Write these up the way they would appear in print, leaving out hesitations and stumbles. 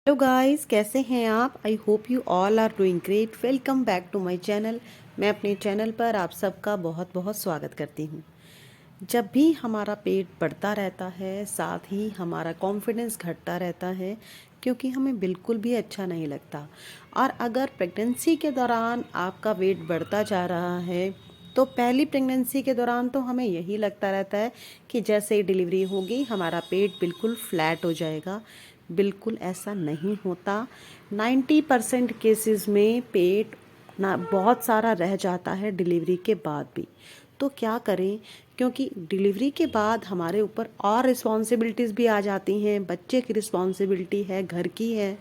Hello guys, कैसे हैं आप? I hope you all are doing great. Welcome back to my channel. मैं अपने चैनल पर आप सबका बहुत बहुत स्वागत करती हूँ। जब भी हमारा पेट बढ़ता रहता है, साथ ही हमारा कॉन्फिडेंस घटता रहता है, क्योंकि हमें बिल्कुल भी अच्छा नहीं लगता। और अगर प्रेगनेंसी के दौरान आपका वेट बढ़ता जा रहा है, तो पहली प्रेगनेंसी के दौरान तो हमें यही लगता रहता है कि जैसे ही डिलीवरी होगी हमारा पेट बिल्कुल फ्लैट हो जाएगा। बिल्कुल ऐसा नहीं होता। 90% केसेस में पेट ना बहुत सारा रह जाता है डिलीवरी के बाद भी। तो क्या करें? क्योंकि डिलीवरी के बाद हमारे ऊपर और रिस्पॉन्सिबिलिटीज़ भी आ जाती हैं। बच्चे की रिस्पॉन्सिबिलिटी है, घर की है।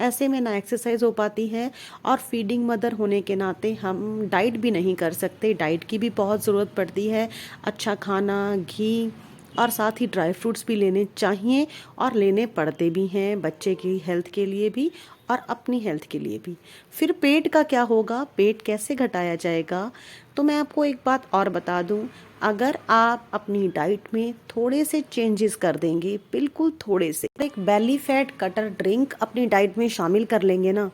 ऐसे में ना एक्सरसाइज हो पाती है, और फीडिंग मदर होने के नाते हम डाइट भी नहीं कर सकते। डाइट की भी बहुत ज़रूरत पड़ती है। अच्छा खाना, घी और साथ ही ड्राई फ्रूट्स भी लेने चाहिए, और लेने पड़ते भी हैं, बच्चे की हेल्थ के लिए भी और अपनी हेल्थ के लिए भी। फिर पेट का क्या होगा? पेट कैसे घटाया जाएगा? तो मैं आपको एक बात और बता दूं, अगर आप अपनी डाइट में थोड़े से चेंजेस कर देंगे, बिल्कुल थोड़े से, एक बेली फैट कटर ड्रिंक अपनी डाइट में शामिल कर लेंगे ना,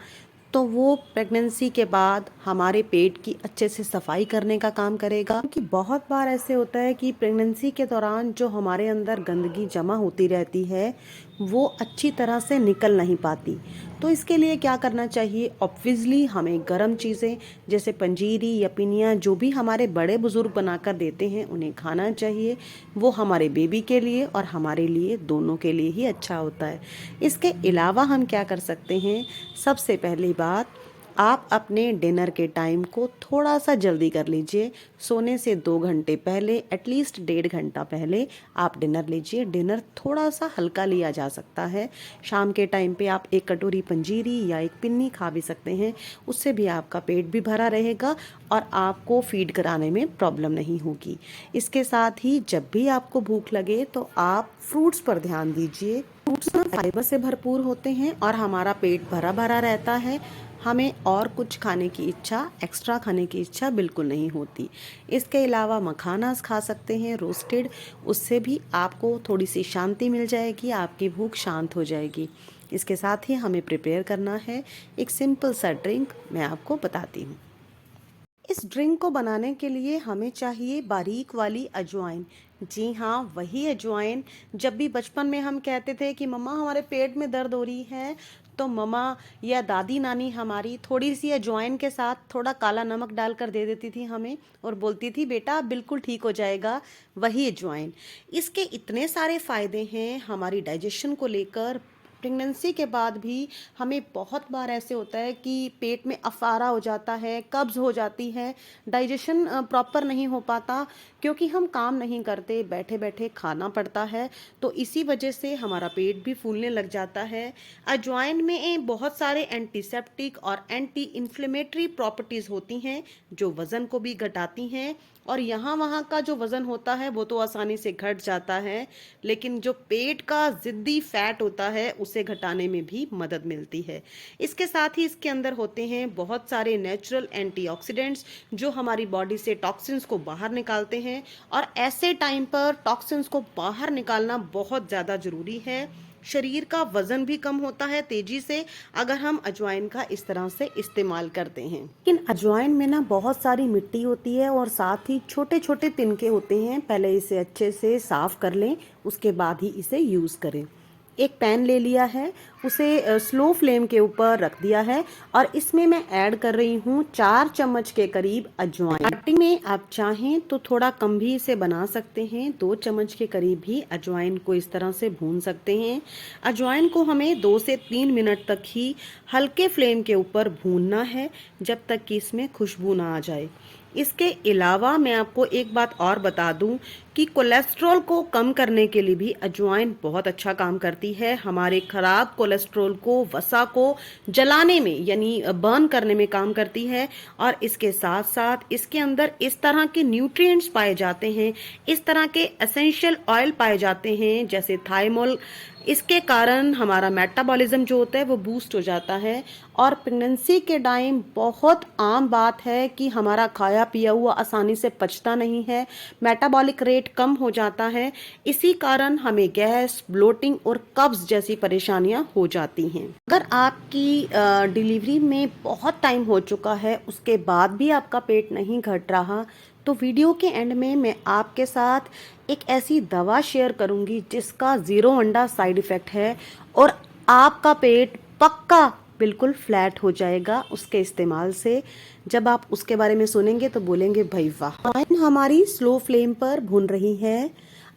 तो वो प्रेगनेंसी के बाद हमारे पेट की अच्छे से सफाई करने का काम करेगा। क्योंकि बहुत बार ऐसे होता है कि प्रेगनेंसी के दौरान जो हमारे अंदर गंदगी जमा होती रहती है, वो अच्छी तरह से निकल नहीं पाती। तो इसके लिए क्या करना चाहिए? ऑब्वियसली हमें गर्म चीज़ें जैसे पंजीरी या पिनिया, जो भी हमारे बड़े बुजुर्ग बनाकर देते हैं, उन्हें खाना चाहिए। वो हमारे बेबी के लिए और हमारे लिए, दोनों के लिए ही अच्छा होता है। इसके अलावा हम क्या कर सकते हैं? सबसे पहली बात, आप अपने डिनर के टाइम को थोड़ा सा जल्दी कर लीजिए। सोने से 2 घंटे पहले, एटलीस्ट 1.5 घंटा पहले आप डिनर लीजिए। डिनर थोड़ा सा हल्का लिया जा सकता है। शाम के टाइम पे आप एक कटोरी पंजीरी या एक पिन्नी खा भी सकते हैं। उससे भी आपका पेट भी भरा रहेगा और आपको फीड कराने में प्रॉब्लम नहीं होगी। इसके साथ ही जब भी आपको भूख लगे तो आप फ्रूट्स पर ध्यान दीजिए। फ्रूट्स ना फाइबर से भरपूर होते हैं और हमारा पेट भरा भरा रहता है। हमें और कुछ खाने की इच्छा, एक्स्ट्रा खाने की इच्छा बिल्कुल नहीं होती। इसके अलावा मखानास खा सकते हैं रोस्टेड, उससे भी आपको थोड़ी सी शांति मिल जाएगी, आपकी भूख शांत हो जाएगी। इसके साथ ही हमें प्रिपेयर करना है एक सिंपल सा ड्रिंक, मैं आपको बताती हूँ। इस ड्रिंक को बनाने के लिए हमें चाहिए बारीक वाली अजवाइन। जी हाँ, वही अजवाइन। जब भी बचपन में हम कहते थे कि मम्मा हमारे पेट में दर्द हो रही है, तो मम्मा या दादी नानी हमारी थोड़ी सी अजवाइन के साथ थोड़ा काला नमक डालकर दे देती थी हमें, और बोलती थी बेटा बिल्कुल ठीक हो जाएगा। वही अजवाइन। इसके इतने सारे फायदे हैं हमारी डाइजेशन को लेकर। प्रेगनेंसी के बाद भी हमें बहुत बार ऐसे होता है कि पेट में अफारा हो जाता है, कब्ज हो जाती है, डाइजेशन प्रॉपर नहीं हो पाता, क्योंकि हम काम नहीं करते, बैठे बैठे खाना पड़ता है। तो इसी वजह से हमारा पेट भी फूलने लग जाता है। अजवाइन में बहुत सारे एंटीसेप्टिक और एंटी इन्फ्लेमेटरी प्रॉपर्टीज़ होती हैं, जो वज़न को भी घटाती हैं। और यहाँ वहाँ का जो वज़न होता है वो तो आसानी से घट जाता है, लेकिन जो पेट का ज़िद्दी फैट होता है उसे घटाने में भी मदद मिलती है। इसके साथ ही इसके अंदर होते हैं बहुत सारे नेचुरल एंटीऑक्सीडेंट्स, जो हमारी बॉडी से टॉक्सिन्स को बाहर निकालते हैं। और ऐसे टाइम पर टॉक्सिन्स को बाहर निकालना बहुत ज़्यादा ज़रूरी है। शरीर का वजन भी कम होता है तेजी से, अगर हम अजवाइन का इस तरह से इस्तेमाल करते हैं। लेकिन अजवाइन में ना बहुत सारी मिट्टी होती है और साथ ही छोटे छोटे तिनके होते हैं। पहले इसे अच्छे से साफ कर लें, उसके बाद ही इसे यूज़ करें। एक पैन ले लिया है, उसे स्लो फ्लेम के ऊपर रख दिया है, और इसमें मैं ऐड कर रही हूँ 4 चम्मच के करीब अजवाइन। स्टार्टिंग में आप चाहें तो थोड़ा कम भी इसे बना सकते हैं, 2 चम्मच के करीब भी अजवाइन को इस तरह से भून सकते हैं। अजवाइन को हमें 2 से 3 मिनट तक ही हल्के फ्लेम के ऊपर भूनना है, जब तक कि इसमें खुशबू ना आ जाए। इसके अलावा मैं आपको एक बात और बता दूं कि कोलेस्ट्रॉल को कम करने के लिए भी अजवाइन बहुत अच्छा काम करती है। हमारे खराब कोलेस्ट्रॉल को, वसा को जलाने में यानी बर्न करने में काम करती है। और इसके साथ साथ इसके अंदर इस तरह के न्यूट्रिएंट्स पाए जाते हैं, इस तरह के एसेंशियल ऑयल पाए जाते हैं, जैसे थाइमोल, इसके कारण हमारा मेटाबॉलिज्म जो होता है वो बूस्ट हो जाता है। और प्रेगनेंसी के टाइम बहुत आम बात है कि हमारा खाया पिया हुआ आसानी से पचता नहीं है, मेटाबॉलिक रेट कम हो जाता है। इसी कारण हमें गैस, ब्लोटिंग और कब्ज जैसी परेशानियां हो जाती हैं। अगर आपकी डिलीवरी में बहुत टाइम हो चुका है, उसके बाद भी आपका पेट नहीं घट रहा, तो वीडियो के एंड में मैं आपके साथ एक ऐसी दवा शेयर करूंगी जिसका 0 अंडा साइड इफ़ेक्ट है और आपका पेट पक्का बिल्कुल फ्लैट हो जाएगा उसके इस्तेमाल से। जब आप उसके बारे में सुनेंगे तो बोलेंगे भाई वाह। अजवाइन हमारी स्लो फ्लेम पर भून रही है।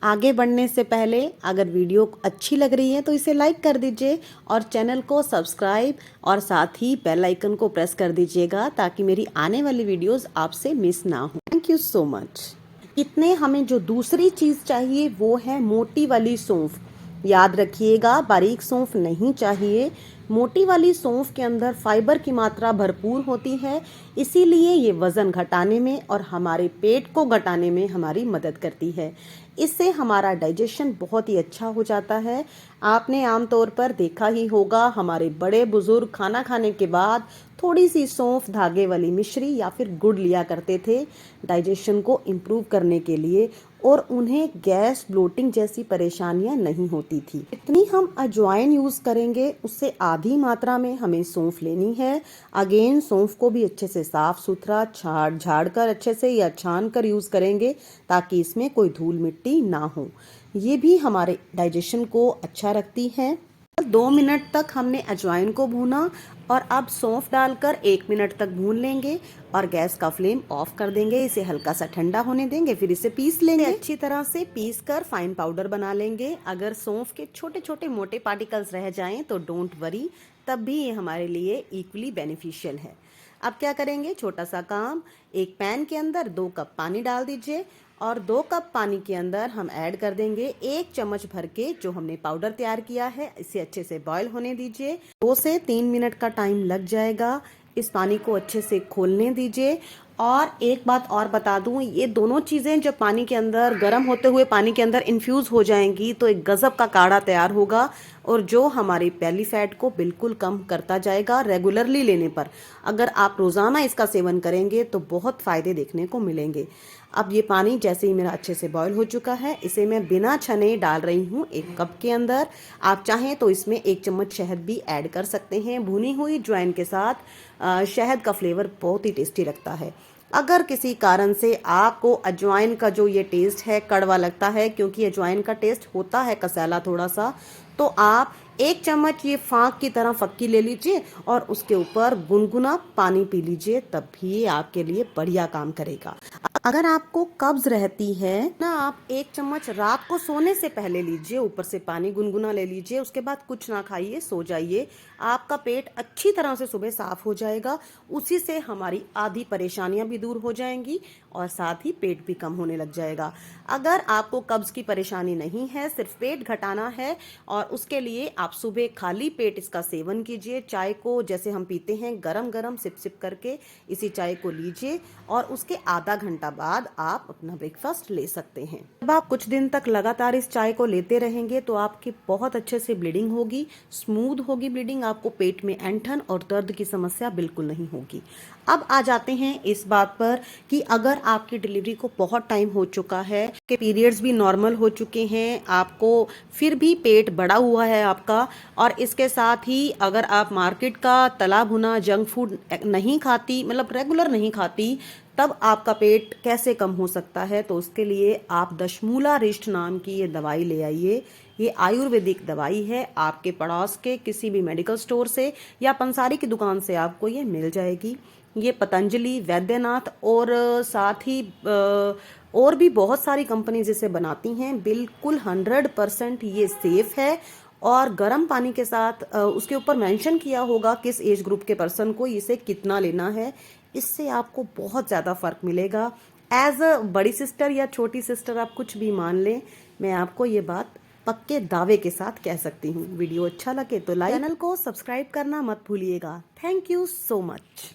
आगे बढ़ने से पहले अगर वीडियो अच्छी लग रही है तो इसे लाइक कर दीजिए और चैनल को सब्सक्राइब और साथ ही बेल आइकन को प्रेस कर दीजिएगा ताकि मेरी आने वाली वीडियोस आपसे मिस ना हो। Thank you so much. इतने हमें जो दूसरी चीज़ चाहिए वो है मोटी वाली सौंफ। याद रखिएगा, बारीक सौंफ नहीं चाहिए। मोटी वाली सौंफ के अंदर फाइबर की मात्रा भरपूर होती है, इसीलिए ये वज़न घटाने में और हमारे पेट को घटाने में हमारी मदद करती है। इससे हमारा डाइजेशन बहुत ही अच्छा हो जाता है। आपने आमतौर पर देखा ही होगा, हमारे बड़े बुजुर्ग खाना खाने के बाद थोड़ी सी सौंफ, धागे वाली मिश्री या फिर गुड़ लिया करते थे डाइजेशन को इम्प्रूव करने के लिए, और उन्हें गैस, ब्लोटिंग जैसी परेशानियां नहीं होती थी। जितनी हम अजवाइन यूज़ करेंगे उससे आधी मात्रा में हमें सौंफ लेनी है। अगेन सौंफ को भी अच्छे से साफ सुथरा झाड़ कर अच्छे से या छान कर यूज़ करेंगे ताकि इसमें कोई धूल मिट्टी ना हो। ये भी हमारे डाइजेशन को अच्छा रखती है। 2 मिनट तक हमने अजवाइन को भूना और अब सौंफ डालकर 1 मिनट तक भून लेंगे और गैस का फ्लेम ऑफ कर देंगे। इसे हल्का सा ठंडा होने देंगे, फिर इसे पीस लेंगे। अच्छी तरह से पीस कर फाइन पाउडर बना लेंगे। अगर सौंफ के छोटे छोटे मोटे पार्टिकल्स रह जाएं तो डोंट वरी, तब भी ये हमारे लिए इक्वली बेनिफिशियल है। अब क्या करेंगे, छोटा सा काम, एक पैन के अंदर 2 कप पानी डाल दीजिए और 2 कप पानी के अंदर हम ऐड कर देंगे 1 चम्मच भर के जो हमने पाउडर तैयार किया है। इसे अच्छे से बॉईल होने दीजिए। 2 से 3 मिनट का टाइम लग जाएगा। इस पानी को अच्छे से खोलने दीजिए। और एक बात और बता दूं, ये दोनों चीज़ें जब पानी के अंदर, गर्म होते हुए पानी के अंदर इन्फ्यूज़ हो जाएंगी तो एक गज़ब का काढ़ा तैयार होगा और जो हमारी बेली फैट को बिल्कुल कम करता जाएगा रेगुलरली लेने पर। अगर आप रोज़ाना इसका सेवन करेंगे तो बहुत फ़ायदे देखने को मिलेंगे। अब ये पानी जैसे ही मेरा अच्छे से बॉईल हो चुका है, इसे मैं बिना छने डाल रही हूँ 1 कप के अंदर। आप चाहें तो इसमें 1 चम्मच शहद भी ऐड कर सकते हैं। भुनी हुई अजवाइन के साथ शहद का फ्लेवर बहुत ही टेस्टी लगता है। अगर किसी कारण से आपको अजवाइन का जो ये टेस्ट है कड़वा लगता है, क्योंकि अजवाइन का टेस्ट होता है कसैला थोड़ा सा, तो आप 1 चम्मच ये फाँक की तरह फक्की ले लीजिए और उसके ऊपर गुनगुना पानी पी लीजिए, तब भी ये आपके लिए बढ़िया काम करेगा। अगर आपको कब्ज रहती है ना, आप 1 चम्मच रात को सोने से पहले लीजिए, ऊपर से पानी गुनगुना ले लीजिए, उसके बाद कुछ ना खाइए, सो जाइए। आपका पेट अच्छी तरह से सुबह साफ हो जाएगा। उसी से हमारी आधी परेशानियां भी दूर हो जाएंगी और साथ ही पेट भी कम होने लग जाएगा। अगर आपको कब्ज की परेशानी नहीं है, सिर्फ पेट घटाना है, और उसके लिए आप सुबह खाली पेट इसका सेवन कीजिए। चाय को जैसे हम पीते हैं गरम गरम सिप सिप करके, इसी चाय को लीजिए और उसके आधा घंटा बाद आप अपना ब्रेकफास्ट ले सकते हैं। जब आप कुछ दिन तक लगातार इस चाय को लेते रहेंगे तो आपकी बहुत अच्छे से ब्लीडिंग होगी, स्मूथ होगी ब्लीडिंग, आपको पेट में ऐंठन और दर्द की समस्या बिल्कुल नहीं होगी। अब आ जाते हैं इस बात पर कि अगर आपकी डिलीवरी को बहुत टाइम हो चुका है, कि पीरियड्स भी नॉर्मल हो चुके हैं, आपको फिर भी पेट बड़ा हुआ है आपका, और इसके साथ ही अगर आप मार्केट का तला भुना जंक फूड नहीं खाती, मतलब रेगुलर नहीं खाती, तब आपका पेट कैसे कम हो सकता है, तो उसके लिए आप दशमूला रिष्ट नाम की ये दवाई ले आइए। ये आयुर्वेदिक दवाई है। आपके पड़ोस के किसी भी मेडिकल स्टोर से या पंसारी की दुकान से आपको ये मिल जाएगी। ये पतंजलि, वैद्यनाथ और साथ ही और भी बहुत सारी कंपनीज इसे बनाती हैं। बिल्कुल 100% ये सेफ है और गर्म पानी के साथ उसके ऊपर मेंशन किया होगा किस एज ग्रुप के पर्सन को इसे कितना लेना है। इससे आपको बहुत ज़्यादा फ़र्क मिलेगा। एज अ बड़ी सिस्टर या छोटी सिस्टर आप कुछ भी मान लें, मैं आपको ये बात पक्के दावे के साथ कह सकती हूँ। वीडियो अच्छा लगे तो लाइक, चैनल को सब्सक्राइब करना मत भूलिएगा। Thank you so much.